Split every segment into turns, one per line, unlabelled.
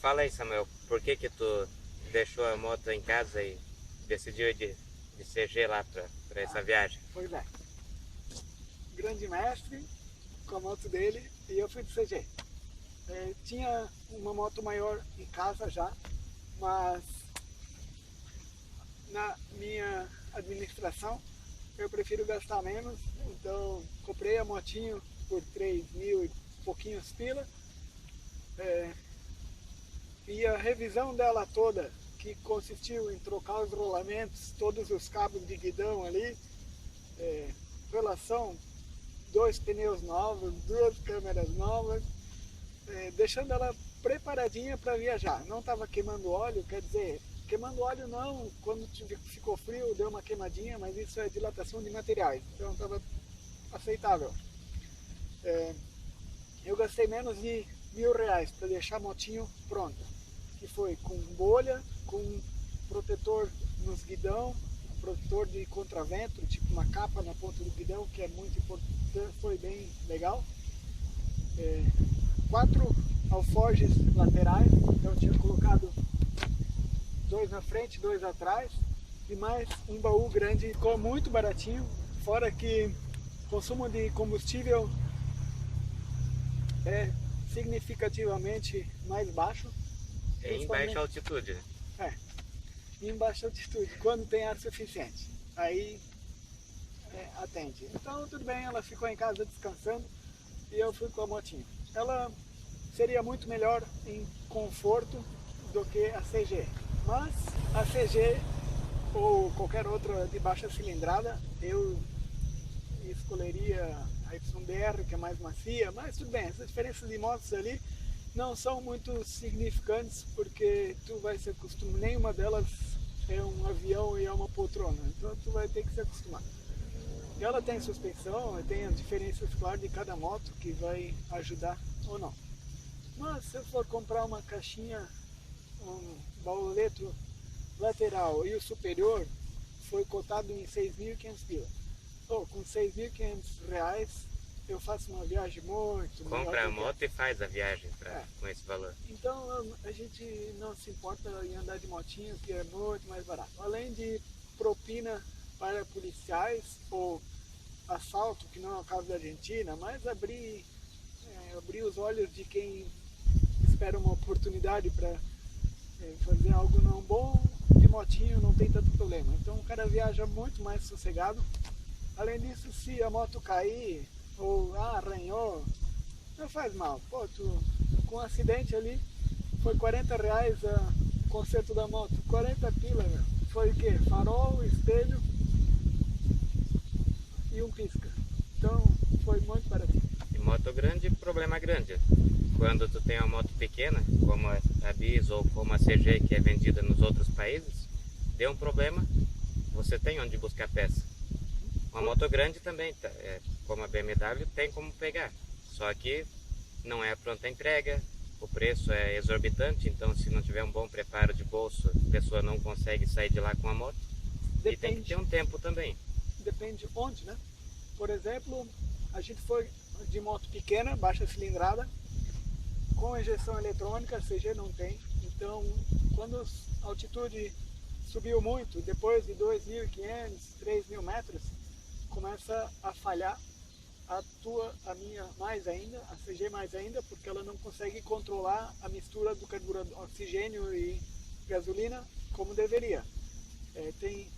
fala aí, Samuel, por que que tu deixou a moto em casa e decidiu ir de CG lá para essa viagem?
Pois é, grande mestre com a moto dele e eu fui de CG. Tinha uma moto maior em casa já, mas na minha administração eu prefiro gastar menos, então comprei a motinho por 3.000 e pouquinhos pila, e a revisão dela toda, que consistiu em trocar os rolamentos, todos os cabos de guidão ali, relação, 2 pneus novos, 2 câmeras novas, deixando ela preparadinha para viajar. Não estava queimando óleo, quer dizer, queimando óleo não, quando ficou frio deu uma queimadinha, mas isso é dilatação de materiais, então estava aceitável. Eu gastei menos de R$ 1.000 para deixar a motinho pronta, que foi com bolha, com protetor nos guidão, protetor de contravento, tipo uma capa na ponta do guidão, que é muito importante, foi bem legal. 4 alforjes laterais, então eu tinha colocado 2 na frente, 2 atrás, e mais um baú grande, ficou muito baratinho, fora que o consumo de combustível é significativamente mais baixo.
Em baixa altitude, né?
Em baixa altitude, quando tem ar suficiente, aí atende. Então tudo bem, ela ficou em casa descansando e eu fui com a motinha. Ela seria muito melhor em conforto do que a CG, mas a CG ou qualquer outra de baixa cilindrada eu escolheria a YDR, que é mais macia, mas tudo bem, essas diferenças de motos ali não são muito significantes, porque tu vai se acostumar, nenhuma delas é um avião e é uma poltrona, então tu vai ter que se acostumar. Ela tem suspensão, tem as diferenças, claro, de cada moto que vai ajudar ou não. Mas se eu for comprar uma caixinha, um bauleto lateral e o superior foi cotado em 6.500 pila. Com R$ 6.500 eu faço uma viagem muito melhor.
Compra a moto e faz a viagem com esse valor.
Então a gente não se importa em andar de motinho, que é muito mais barato. Além de propina para policiais ou assalto, que não é o caso da Argentina, mas abrir os olhos de quem espera uma oportunidade para fazer algo não bom, de motinho não tem tanto problema. Então o cara viaja muito mais sossegado. Além disso, se a moto cair ou arranhou, não faz mal. Pô, com um acidente ali, foi R$ 40 o conserto da moto. 40 pila, meu. Foi o quê? Farol, espelho e um pisca. Então foi muito baratinho.
E moto grande, problema grande. Quando tu tem uma moto pequena, como a Bis ou como a CG, que é vendida nos outros países, deu um problema, você tem onde buscar peça. Uma moto grande também, como a BMW, tem como pegar, só que não é a pronta entrega, o preço é exorbitante, então se não tiver um bom preparo de bolso, a pessoa não consegue sair de lá com a moto. Depende. E tem que ter um tempo também.
Depende onde, né? Por exemplo, a gente foi de moto pequena, baixa cilindrada, com injeção eletrônica, CG não tem, então quando a altitude subiu muito, depois de 2.500, 3.000 metros, começa a falhar a minha mais ainda, a CG mais ainda, porque ela não consegue controlar a mistura do carburador, oxigênio e gasolina como deveria.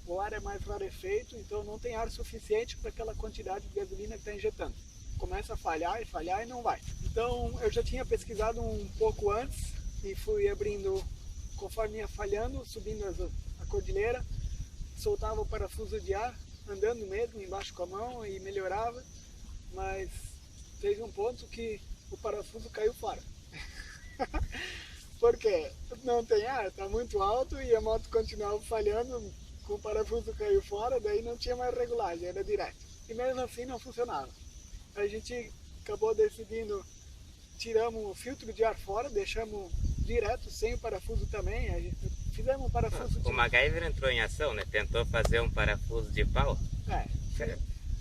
O ar é mais rarefeito, então não tem ar suficiente para aquela quantidade de gasolina que está injetando. Começa a falhar e não vai. Então eu já tinha pesquisado um pouco antes e fui abrindo, conforme ia falhando, subindo a cordilheira, soltava o parafuso de ar, andando mesmo embaixo com a mão e melhorava, mas teve um ponto que o parafuso caiu fora. Porque não tem ar, está muito alto e a moto continuava falhando, com o parafuso caiu fora, daí não tinha mais regulagem, era direto. E mesmo assim não funcionava. A gente acabou decidindo, tiramos o filtro de ar fora, deixamos direto, sem o parafuso também. Fizemos um parafuso
O MacGyver entrou em ação, né? Tentou fazer um parafuso de pau.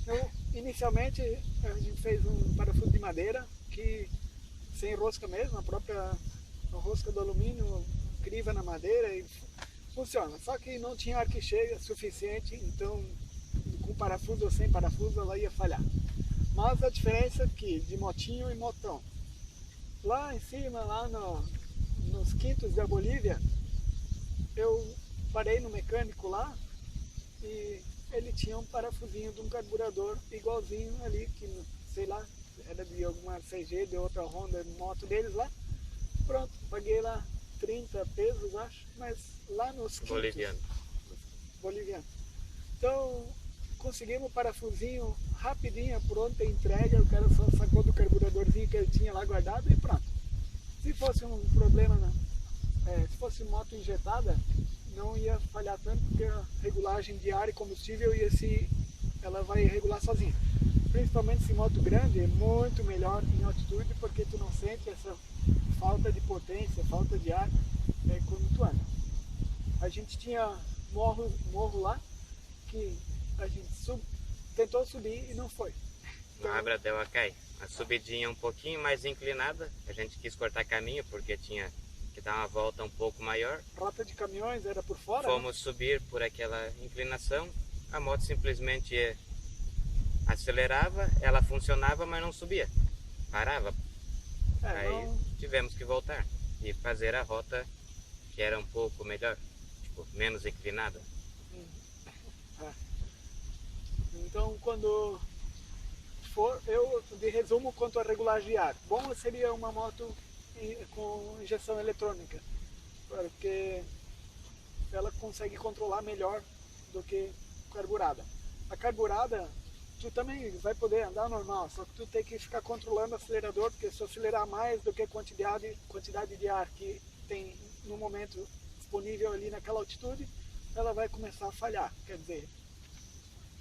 Então, inicialmente a gente fez um parafuso de madeira, que sem rosca mesmo, a própria a rosca do alumínio, criva na madeira e funciona. Só que não tinha arco cheio suficiente, então com parafuso ou sem parafuso ela ia falhar. Mas a diferença é que de motinho e motão, lá em cima, lá nos quintos da Bolívia, eu parei no mecânico lá e ele tinha um parafusinho de um carburador igualzinho ali, que sei lá, era de alguma CG, de outra Honda, moto deles lá. Pronto, paguei lá 30 pesos, acho, mas lá nos quintos, boliviano. Então, conseguimos o parafusinho rapidinho, pronto, entrega, o cara só sacou do carburadorzinho que ele tinha lá guardado e pronto. Se fosse um problema, se fosse moto injetada, não ia falhar tanto, porque a regulagem de ar e combustível ela vai regular sozinha. Principalmente se moto grande, é muito melhor em altitude, porque tu não sente essa falta de potência, falta de ar quando tu anda. A gente tinha morro lá, que a gente tentou subir e não foi.
Então, no Abra del Acai, a subidinha um pouquinho mais inclinada, a gente quis cortar caminho porque tinha que dar uma volta um pouco maior.
Rota de caminhões era por fora?
Fomos subir por aquela inclinação, a moto simplesmente acelerava, ela funcionava, mas não subia, parava. Aí tivemos que voltar e fazer a rota que era um pouco melhor, tipo, menos inclinada.
Então, quando for, eu de resumo quanto a regulagem de ar. Bom seria uma moto com injeção eletrônica, porque ela consegue controlar melhor do que carburada. A carburada, tu também vai poder andar normal, só que tu tem que ficar controlando o acelerador, porque se acelerar mais do que a quantidade de ar que tem no momento disponível ali naquela altitude, ela vai começar a falhar, quer dizer,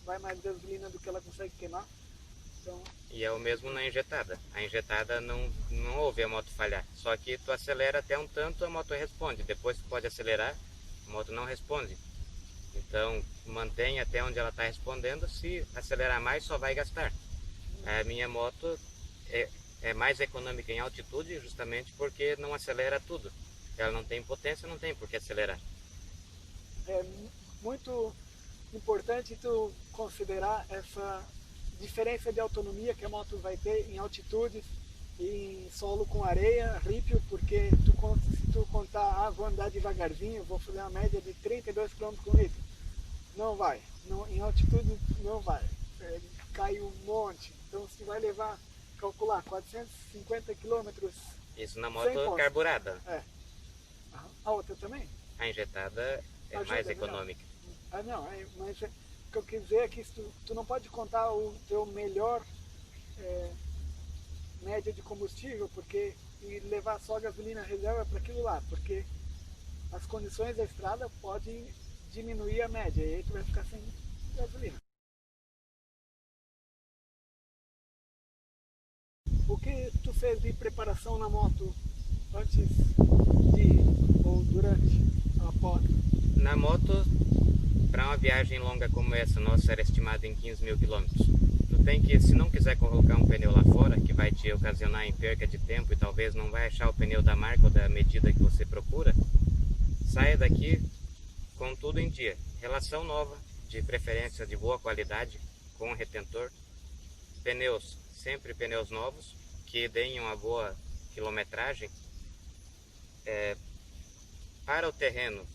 vai mais gasolina do que ela consegue queimar. Então...
E é o mesmo na injetada. A injetada não ouve a moto falhar, só que tu acelera até um tanto, a moto responde, depois tu pode acelerar, a moto não responde. Então mantém até onde ela está respondendo, se acelerar mais só vai gastar. A minha moto é mais econômica em altitude justamente porque não acelera tudo. Ela não tem potência, não tem por que acelerar.
É muito importante tu considerar essa diferença de autonomia que a moto vai ter em altitudes e em solo com areia, ripio, porque se tu contar, vou andar devagarzinho, vou fazer uma média de 32 km por litro, não vai, em altitude não vai, cai um monte, então você vai levar, calcular 450 km.
Isso na moto carburada.
A outra também?
A injetada é mais econômica.
Não, mas o que eu quis dizer é que tu não pode contar o teu melhor média de combustível e levar só gasolina reserva para aquilo lá, porque as condições da estrada podem diminuir a média e aí tu vai ficar sem gasolina. O que tu fez de preparação na moto antes ou durante, após?
Na moto, para uma viagem longa como essa nossa, era estimada em 15 mil quilômetros. Tu tem que, se não quiser colocar um pneu lá fora, que vai te ocasionar em perca de tempo e talvez não vai achar o pneu da marca ou da medida que você procura, saia daqui com tudo em dia. Relação nova, de preferência de boa qualidade, com retentor. Pneus, sempre pneus novos, que deem uma boa quilometragem. Para o terreno,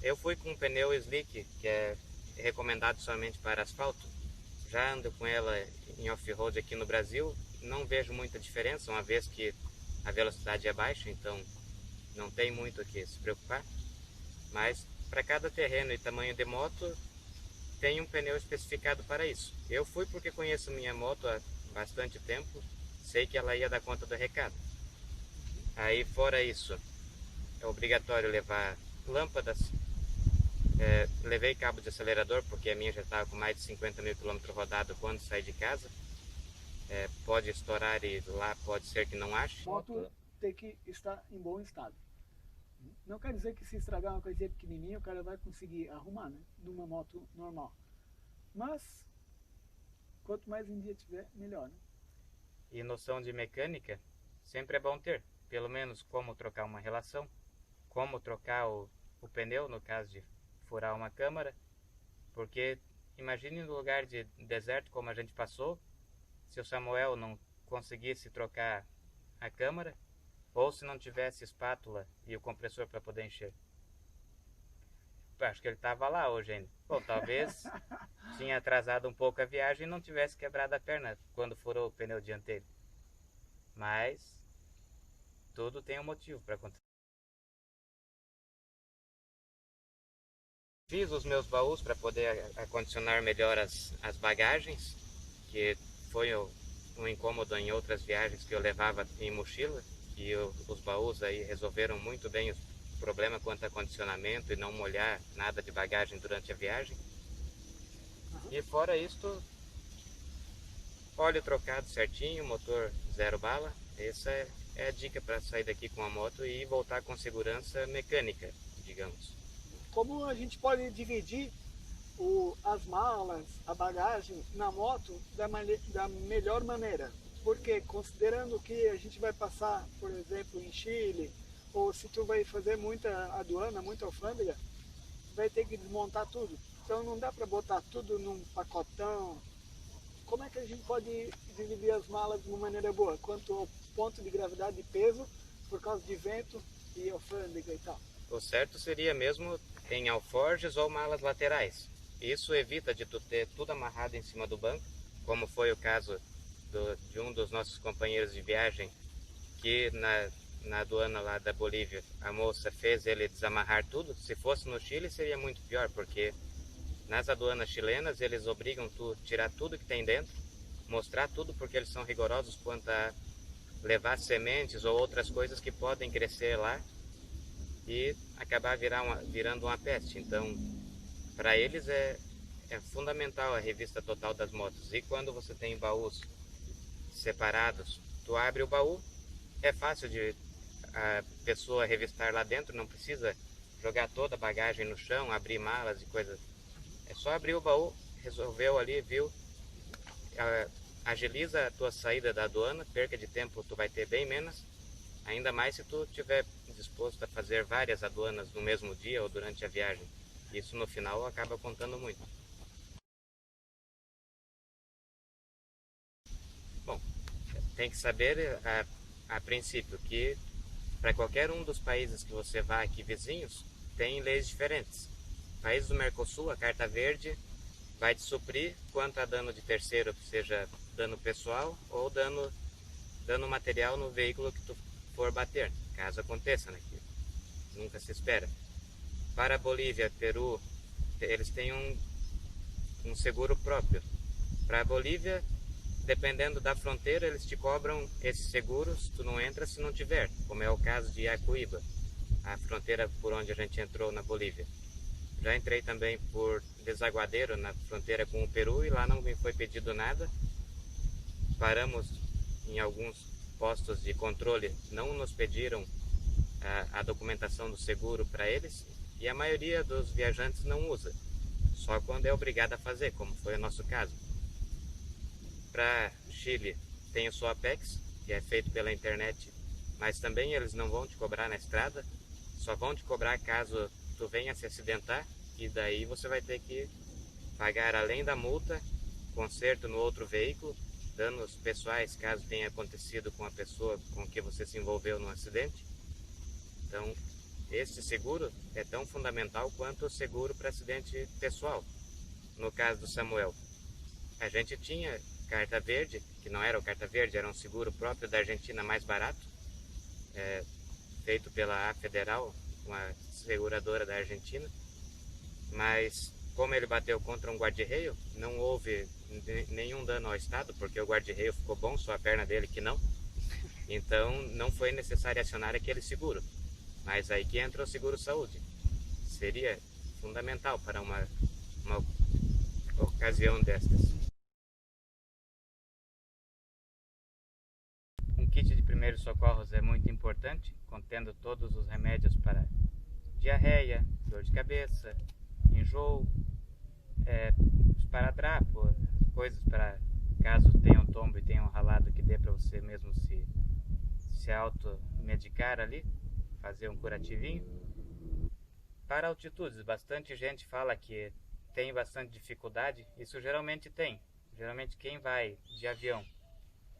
eu fui com um pneu slick, que é recomendado somente para asfalto. Já ando com ela em off-road aqui no Brasil, não vejo muita diferença, uma vez que a velocidade é baixa, então não tem muito o que se preocupar. Mas para cada terreno e tamanho de moto, tem um pneu especificado para isso. Eu fui porque conheço minha moto há bastante tempo, sei que ela ia dar conta do recado. Aí fora isso, é obrigatório levar lâmpadas. Levei cabo de acelerador porque a minha já estava com mais de 50 mil quilômetros rodado quando saí de casa. Pode estourar e lá pode ser que não ache.
A moto tem que estar em bom estado. Não quer dizer que se estragar uma coisinha pequenininha o cara vai conseguir arrumar, né? Numa moto normal. Mas quanto mais em dia tiver, melhor, né?
E noção de mecânica sempre é bom ter. pelo menos como trocar uma relação, como trocar o pneu no caso de furar uma câmara, porque imagine no lugar de deserto como a gente passou, se o Samuel não conseguisse trocar a câmara, ou se não tivesse espátula e o compressor para poder encher. Acho que ele estava lá hoje ainda. Bom, talvez tinha atrasado um pouco a viagem e não tivesse quebrado a perna quando furou o pneu dianteiro. Mas tudo tem um motivo para acontecer. Fiz os meus baús para poder acondicionar melhor as bagagens, que foi um incômodo em outras viagens que eu levava em mochila, e os baús aí resolveram muito bem o problema quanto a condicionamento e não molhar nada de bagagem durante a viagem. E fora isto, óleo trocado certinho, motor 0 bala. Essa é a dica para sair daqui com a moto e voltar com segurança mecânica, digamos.
Como a gente pode dividir as malas, a bagagem na moto da melhor maneira? Porque considerando que a gente vai passar, por exemplo, em Chile, ou se tu vai fazer muita aduana, muita alfândega, vai ter que desmontar tudo. Então não dá para botar tudo num pacotão. Como é que a gente pode dividir as malas de uma maneira boa? Quanto ao ponto de gravidade e peso, por causa de vento e alfândega e tal.
O certo seria mesmo em alforjes ou malas laterais. Isso evita de tu ter tudo amarrado em cima do banco, como foi o caso de um dos nossos companheiros de viagem, que na aduana lá da Bolívia a moça fez ele desamarrar tudo. Se fosse no Chile seria muito pior, porque nas aduanas chilenas eles obrigam tu tirar tudo que tem dentro, mostrar tudo, porque eles são rigorosos quanto a levar sementes ou outras coisas que podem crescer lá e acabar virando uma peste. Então, para eles é fundamental a revista total das motos. E quando você tem baús separados, tu abre o baú, é fácil de a pessoa revistar lá dentro, não precisa jogar toda a bagagem no chão, abrir malas e coisas. É só abrir o baú, resolveu ali, viu? Agiliza a tua saída da aduana, perca de tempo tu vai ter bem menos, ainda mais se tu estiver disposto a fazer várias aduanas no mesmo dia ou durante a viagem. Isso no final acaba contando muito. Bom, tem que saber a princípio que para qualquer um dos países que você vá aqui vizinhos, tem leis diferentes. Países do Mercosul, a carta verde vai te suprir quanto a dano de terceiro, seja dano pessoal ou dano material no veículo que tu for bater, caso aconteça, né? Que nunca se espera. Para a Bolívia, Peru, eles têm um seguro próprio. Para a Bolívia, dependendo da fronteira, eles te cobram esses seguros, tu não entra se não tiver, como é o caso de Yacuíba, a fronteira por onde a gente entrou na Bolívia. Já entrei também por Desaguadeiro, na fronteira com o Peru, e lá não me foi pedido nada. Paramos em alguns postos de controle, não nos pediram a documentação do seguro para eles, e a maioria dos viajantes não usa, só quando é obrigado a fazer, como foi o nosso caso. Para Chile tem o Suapex, que é feito pela internet, mas também eles não vão te cobrar na estrada, só vão te cobrar caso tu venha se acidentar, e daí você vai ter que pagar, além da multa, conserto no outro veículo, danos pessoais caso tenha acontecido com a pessoa com que você se envolveu no acidente. Então, este seguro é tão fundamental quanto o seguro para acidente pessoal. No caso do Samuel, a gente tinha carta verde, que não era o carta verde, era um seguro próprio da Argentina mais barato, feito pela A Federal, uma seguradora da Argentina, mas como ele bateu contra um guarda-reio, não houve nenhum dano ao estado, porque o guarda-reio ficou bom, só a perna dele que não, então não foi necessário acionar aquele seguro. Mas aí que entra o seguro saúde, seria fundamental para uma ocasião destas. Um kit de primeiros socorros é muito importante, contendo todos os remédios para diarreia, dor de cabeça, enjoo, esparadrapo, coisas para caso tenha um tombo e tenha um ralado que dê para você mesmo se se automedicar ali, fazer um curativinho. Para altitudes, bastante gente fala que tem bastante dificuldade, isso geralmente tem. Geralmente quem vai de avião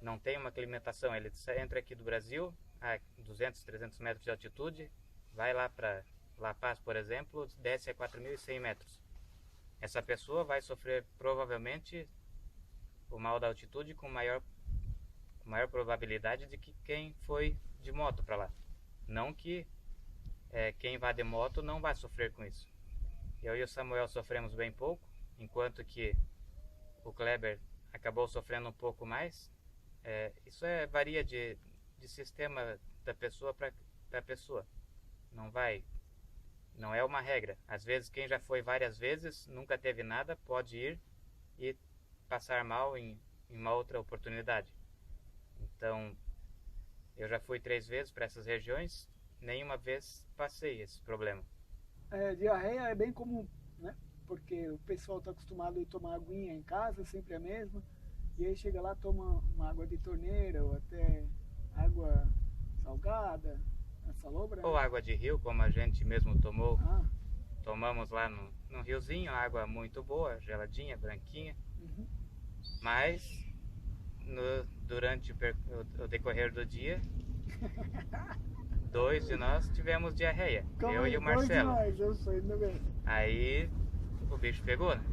não tem uma aclimatação, ele entra aqui do Brasil a 200, 300 metros de altitude, vai lá para La Paz, por exemplo, desce a 4.100 metros. Essa pessoa vai sofrer provavelmente o mal da altitude com maior probabilidade de que quem foi de moto para lá. Não que quem vai de moto não vai sofrer com isso. Eu e o Samuel sofremos bem pouco, enquanto que o Kleber acabou sofrendo um pouco mais. Isso varia de sistema da pessoa para pessoa. Não é uma regra. Às vezes quem já foi várias vezes, nunca teve nada, pode ir e passar mal em uma outra oportunidade. Então, eu já fui 3 vezes para essas regiões, nenhuma vez passei esse problema.
Diarreia é bem comum, né? Porque o pessoal está acostumado a tomar aguinha em casa, sempre a mesma, e aí chega lá, toma uma água de torneira ou até água salgada, salobra.
Ou água de rio, como a gente mesmo tomou. Tomamos lá no riozinho, água muito boa, geladinha, branquinha.
Uhum.
Mas durante o decorrer do dia, 2 de nós tivemos diarreia. Eu e o Marcelo.
Eu sei, ainda bem.
Aí o bicho pegou, né?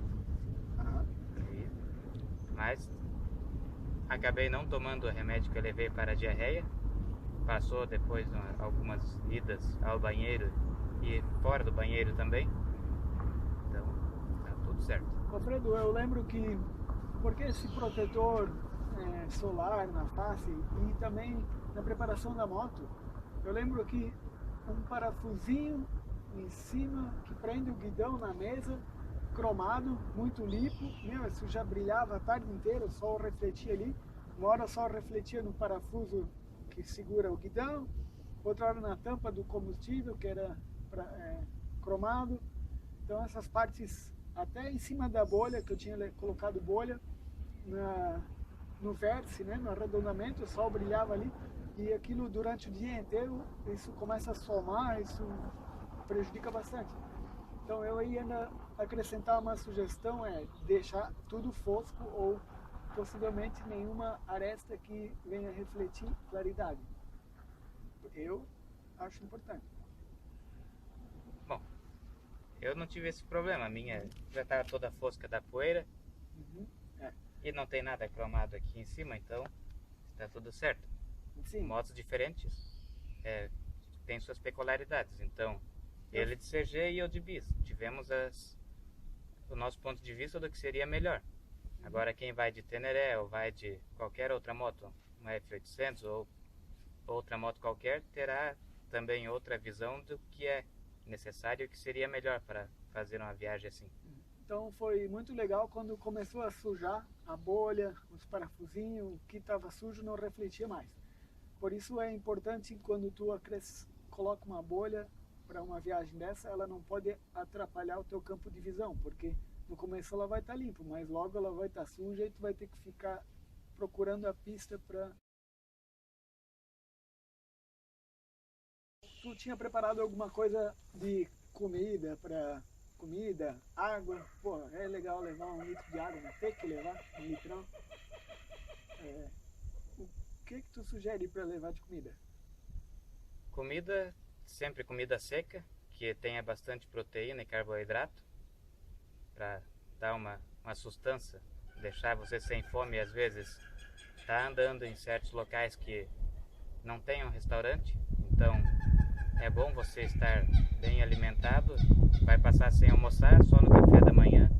Mas acabei não tomando o remédio que eu levei para a diarreia. Passou depois algumas idas ao banheiro e fora do banheiro também. Então, tá tudo certo.
Alfredo, eu lembro que, porque esse protetor solar na face e também na preparação da moto, eu lembro que um parafusinho em cima que prende o guidão na mesa, cromado, muito limpo, isso já brilhava a tarde inteira, o sol refletia ali, uma hora o sol refletia no parafuso que segura o guidão, outra hora na tampa do combustível, que era cromado. Então essas partes, até em cima da bolha, que eu tinha colocado bolha, no vértice, né, no arredondamento, o sol brilhava ali, e aquilo durante o dia inteiro, isso começa a somar, isso prejudica bastante. Então eu ia acrescentar uma sugestão, deixar tudo fosco ou possivelmente nenhuma aresta que venha refletir claridade. Eu acho importante.
Bom, eu não tive esse problema, a minha já estava toda fosca da poeira. E não tem nada cromado aqui em cima, então está tudo certo.
Sim.
Motos diferentes têm suas peculiaridades, então ele de CG e eu de bis. Tivemos o nosso ponto de vista do que seria melhor. Agora quem vai de Teneré ou vai de qualquer outra moto, uma F800 ou outra moto qualquer, terá também outra visão do que é necessário e o que seria melhor para fazer uma viagem assim.
Então foi muito legal quando começou a sujar a bolha, os parafusinhos, o que estava sujo não refletia mais. Por isso é importante quando tu coloca uma bolha para uma viagem dessa, ela não pode atrapalhar o teu campo de visão, porque no começo ela vai estar limpa, mas logo ela vai estar suja e tu vai ter que ficar procurando a pista para... Tu tinha preparado alguma coisa de comida, água? Pô, é legal levar 1 litro de água, mas tem que levar 1 litrão. O que tu sugere para levar de comida?
Comida, sempre comida seca, que tenha bastante proteína e carboidrato, para dar uma sustância, deixar você sem fome e às vezes tá andando em certos locais que não tem um restaurante, então é bom você estar bem alimentado, vai passar sem almoçar, só no café da manhã,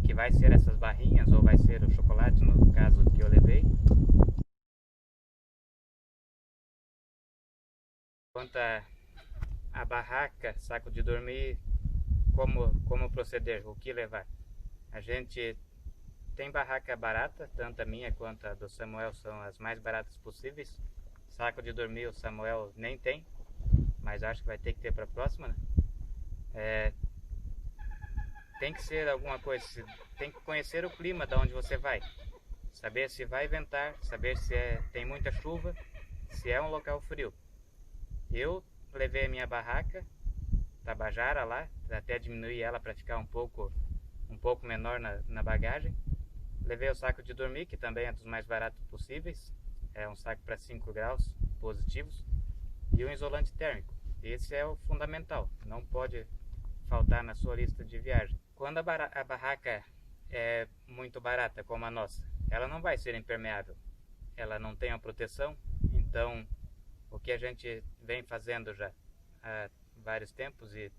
que vai ser essas barrinhas ou vai ser o chocolate, no caso que eu levei. Quanto a barraca, saco de dormir, como proceder, o que levar? A gente tem barraca barata, tanto a minha quanto a do Samuel são as mais baratas possíveis. Saco de dormir o Samuel nem tem, mas acho que vai ter que ter para a próxima, né? Tem que ser alguma coisa, tem que conhecer o clima de onde você vai, saber se vai ventar, saber se tem muita chuva, se é um local frio. Eu levei a minha barraca Tabajara lá, até diminuir ela para ficar um pouco menor na bagagem. Levei o saco de dormir, que também é dos mais baratos possíveis, é um saco para 5 graus positivos, e um isolante térmico. Esse é o fundamental, não pode faltar na sua lista de viagem. Quando a barraca é muito barata, como a nossa, ela não vai ser impermeável, ela não tem a proteção. Então o que a gente vem fazendo já há vários tempos, e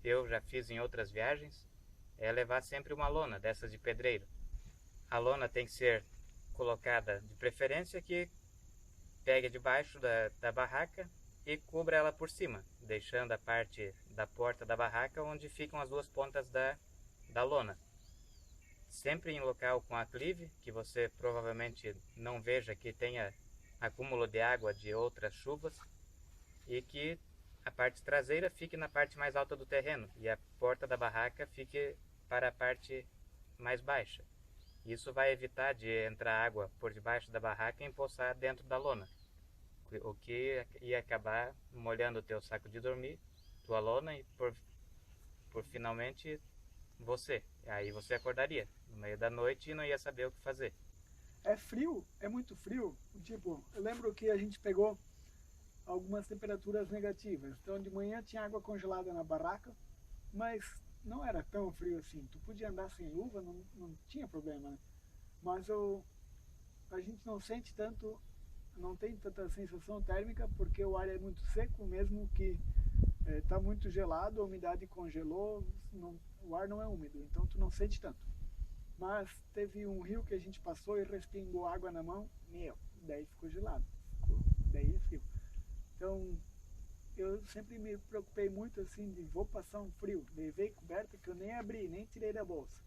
eu já fiz em outras viagens, é levar sempre uma lona dessas de pedreiro. A lona tem que ser colocada, de preferência que pegue debaixo da barraca e cubra ela por cima, deixando a parte da porta da barraca onde ficam as duas pontas da lona. Sempre em local com aclive, que você provavelmente não veja que tenha acúmulo de água de outras chuvas, e que a parte traseira fique na parte mais alta do terreno e a porta da barraca fique para a parte mais baixa. Isso vai evitar de entrar água por debaixo da barraca e empoçar dentro da lona, o que ia acabar molhando o teu saco de dormir, tua lona e por finalmente você. Aí você acordaria no meio da noite e não ia saber o que fazer.
É frio, é muito frio. Tipo, eu lembro que a gente pegou algumas temperaturas negativas. Então de manhã tinha água congelada na barraca, mas não era tão frio assim. Tu podia andar sem luva, não tinha problema, né? Mas a gente não sente tanto, não tem tanta sensação térmica, porque o ar é muito seco, mesmo que está muito gelado, a umidade congelou, o ar não é úmido, então tu não sente tanto. Mas teve um rio que a gente passou e respingou água na mão, daí ficou gelado, daí é frio. Então eu sempre me preocupei muito assim de vou passar um frio, levei coberta que eu nem abri, nem tirei da bolsa.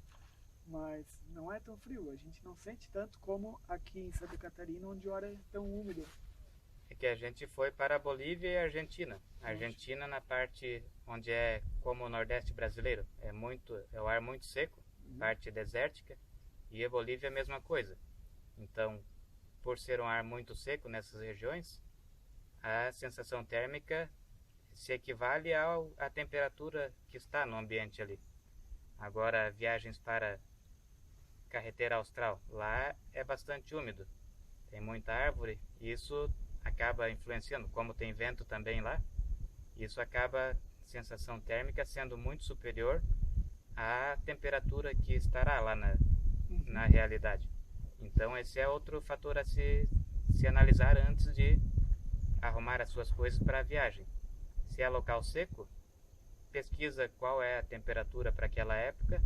Mas não é tão frio, a gente não sente tanto como aqui em Santa Catarina, onde o ar é tão úmido.
É que a gente foi para a Bolívia e a Argentina. A Argentina na parte onde é como o Nordeste brasileiro, é o ar muito seco, parte desértica, e a Bolívia é a mesma coisa. Então, por ser um ar muito seco nessas regiões, a sensação térmica se equivale à temperatura que está no ambiente ali. Agora, viagens para carretera austral, lá é bastante úmido, tem muita árvore, e isso acaba influenciando, como tem vento também lá, isso acaba a sensação térmica sendo muito superior à temperatura que estará lá na realidade. Então esse é outro fator a se analisar antes de arrumar as suas coisas para a viagem. Se é local seco, pesquisa qual é a temperatura para aquela época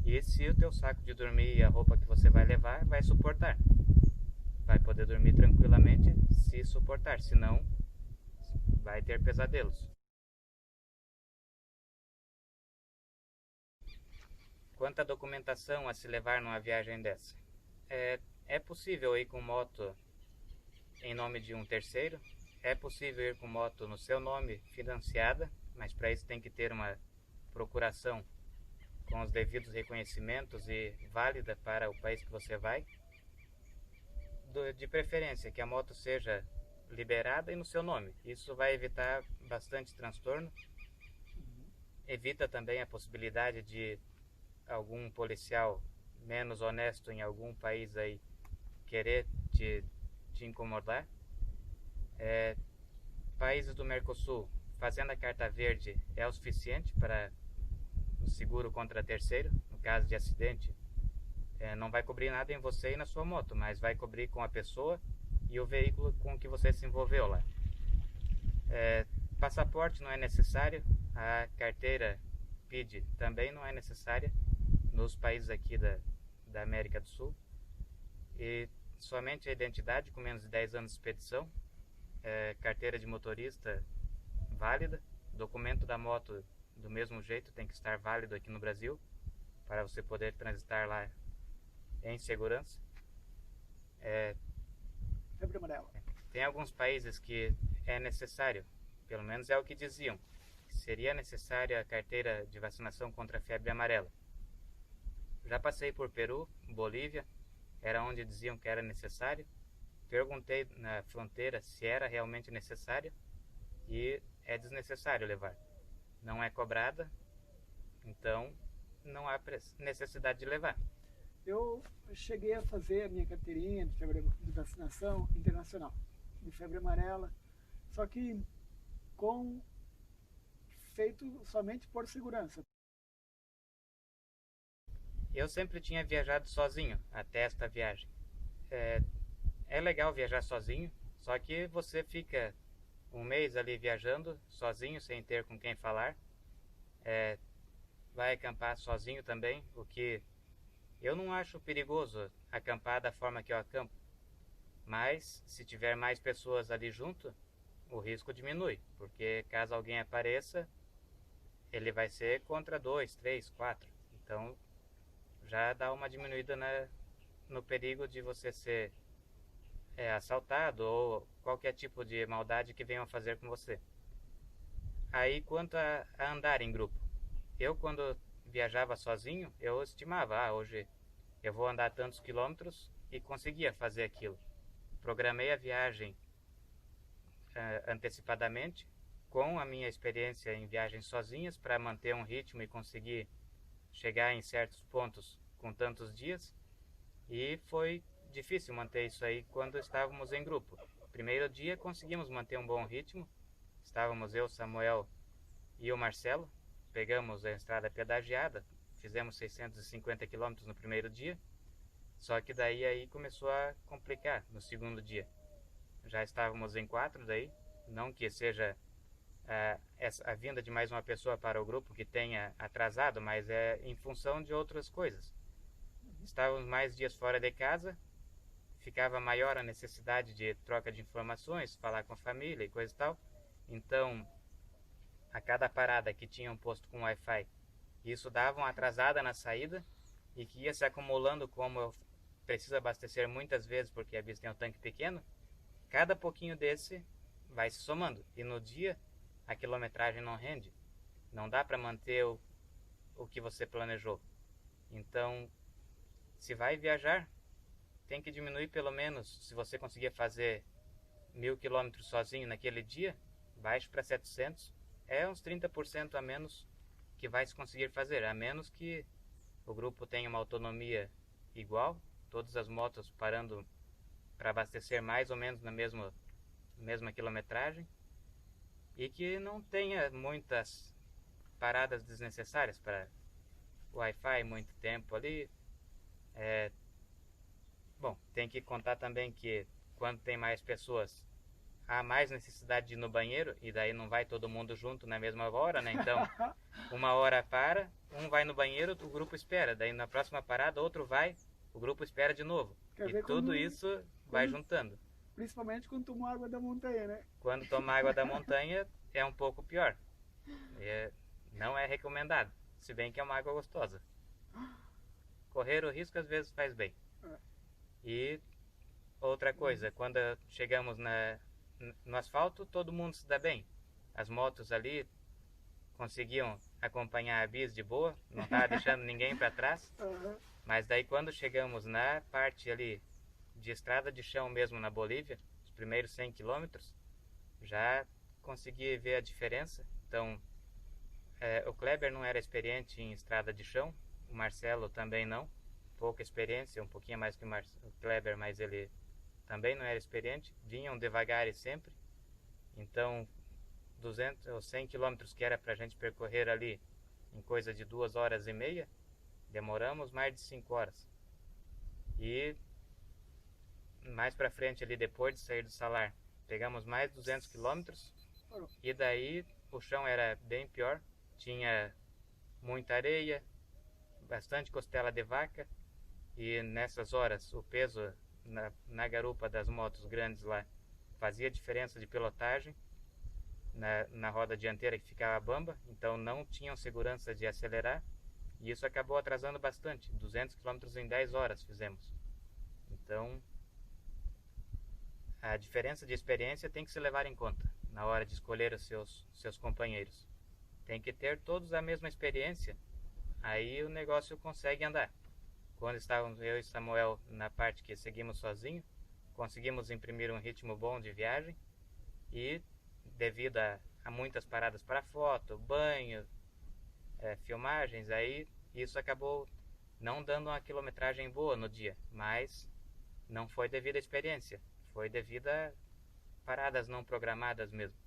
e se o teu saco de dormir e a roupa que você vai levar vai suportar. Vai poder dormir tranquilamente se suportar, senão vai ter pesadelos. Quanto à documentação a se levar numa viagem dessa? É possível ir com moto em nome de um terceiro, é possível ir com moto no seu nome financiada, mas para isso tem que ter uma procuração com os devidos reconhecimentos e válida para o país que você vai. De preferência que a moto seja liberada e no seu nome. Isso vai evitar bastante transtorno. Evita também a possibilidade de algum policial menos honesto em algum país aí querer te incomodar. Países do Mercosul, fazendo a carta verde é o suficiente para o seguro contra terceiro, no caso de acidente. Não vai cobrir nada em você e na sua moto, mas vai cobrir com a pessoa e o veículo com que você se envolveu lá. Passaporte não é necessário, a carteira PID também não é necessária nos países aqui da América do Sul, e somente a identidade com menos de 10 anos de expedição, carteira de motorista válida, documento da moto do mesmo jeito tem que estar válido aqui no Brasil para você poder transitar lá em segurança.
Febre amarela.
Tem alguns países que é necessário, pelo menos é o que diziam, que seria necessária a carteira de vacinação contra a febre amarela. Já passei por Peru, Bolívia, era onde diziam que era necessário. perguntei na fronteira se era realmente necessário e é desnecessário levar. Não é cobrada, então não há necessidade de levar.
Eu cheguei a fazer a minha carteirinha de vacinação internacional, de febre amarela, só que feito somente por segurança.
Eu sempre tinha viajado sozinho até esta viagem. É legal viajar sozinho, só que você fica um mês ali viajando sozinho, sem ter com quem falar. Vai acampar sozinho também, o que eu não acho perigoso acampar da forma que eu acampo. Mas se tiver mais pessoas ali junto, o risco diminui, porque caso alguém apareça, ele vai ser contra 2, 3, 4. Então já dá uma diminuída no perigo de você ser assaltado ou qualquer tipo de maldade que venham fazer com você. Aí quanto a andar em grupo, eu quando viajava sozinho, eu estimava, hoje eu vou andar tantos quilômetros e conseguia fazer aquilo. Programei a viagem antecipadamente, com a minha experiência em viagens sozinhas, para manter um ritmo e conseguir chegar em certos pontos com tantos dias. E foi difícil manter isso aí quando estávamos em grupo. Primeiro dia conseguimos manter um bom ritmo. Estávamos eu, Samuel e o Marcelo. Pegamos a estrada pedagiada, fizemos 650 km no primeiro dia. Só que daí aí começou a complicar no segundo dia. Já estávamos em 4 daí. Não que seja a vinda de mais uma pessoa para o grupo que tenha atrasado, mas é em função de outras coisas. Estávamos mais dias fora de casa, ficava maior a necessidade de troca de informações, falar com a família e coisa e tal. Então, a cada parada que tinha um posto com Wi-Fi, isso dava uma atrasada na saída e que ia se acumulando, como eu preciso abastecer muitas vezes porque a Bis tem um tanque pequeno, cada pouquinho desse vai se somando. E no dia, a quilometragem não rende. Não dá para manter o que você planejou. Então, se vai viajar, tem que diminuir pelo menos, se você conseguir fazer 1000 km sozinho naquele dia, baixe para 700, é uns 30% a menos que vai se conseguir fazer, a menos que o grupo tenha uma autonomia igual, todas as motos parando para abastecer mais ou menos na mesma quilometragem, e que não tenha muitas paradas desnecessárias para Wi-Fi, muito tempo ali. Bom, tem que contar também que quando tem mais pessoas, há mais necessidade de ir no banheiro, e daí não vai todo mundo junto na mesma hora, né? Então, uma hora para, um vai no banheiro, o grupo espera. Daí na próxima parada, outro vai, o grupo espera de novo. E tudo isso vai juntando.
Principalmente quando toma água da montanha, né?
Quando toma água da montanha é um pouco pior. Não é recomendado, se bem que é uma água gostosa. Correr o risco às vezes faz bem. E outra coisa, quando chegamos no asfalto, todo mundo se dá bem. As motos ali conseguiam acompanhar a Bis de boa, não estava deixando ninguém para trás. Mas daí quando chegamos na parte ali de estrada de chão mesmo na Bolívia, os primeiros 100 quilômetros, já consegui ver a diferença. Então, o Kleber não era experiente em estrada de chão, o Marcelo também não, pouca experiência, um pouquinho mais que o Kleber, mas ele também não era experiente, vinham devagar e sempre. Então, 200 ou 100 quilômetros que era para a gente percorrer ali em coisa de 2 horas e meia, demoramos mais de 5 horas. E mais para frente ali, depois de sair do Salar, pegamos mais 200 quilômetros, e daí o chão era bem pior, tinha muita areia, bastante costela de vaca, e nessas horas o peso na garupa das motos grandes lá fazia diferença de pilotagem na roda dianteira, que ficava bamba, então não tinham segurança de acelerar, e isso acabou atrasando bastante. 200 km em 10 horas fizemos. Então a diferença de experiência tem que se levar em conta na hora de escolher os seus companheiros. Tem que ter todos a mesma experiência, aí o negócio consegue andar. Quando estávamos eu e Samuel na parte que seguimos sozinho, conseguimos imprimir um ritmo bom de viagem e devido a muitas paradas para foto, banho, filmagens, aí isso acabou não dando uma quilometragem boa no dia, mas não foi devido à experiência, foi devido a paradas não programadas mesmo.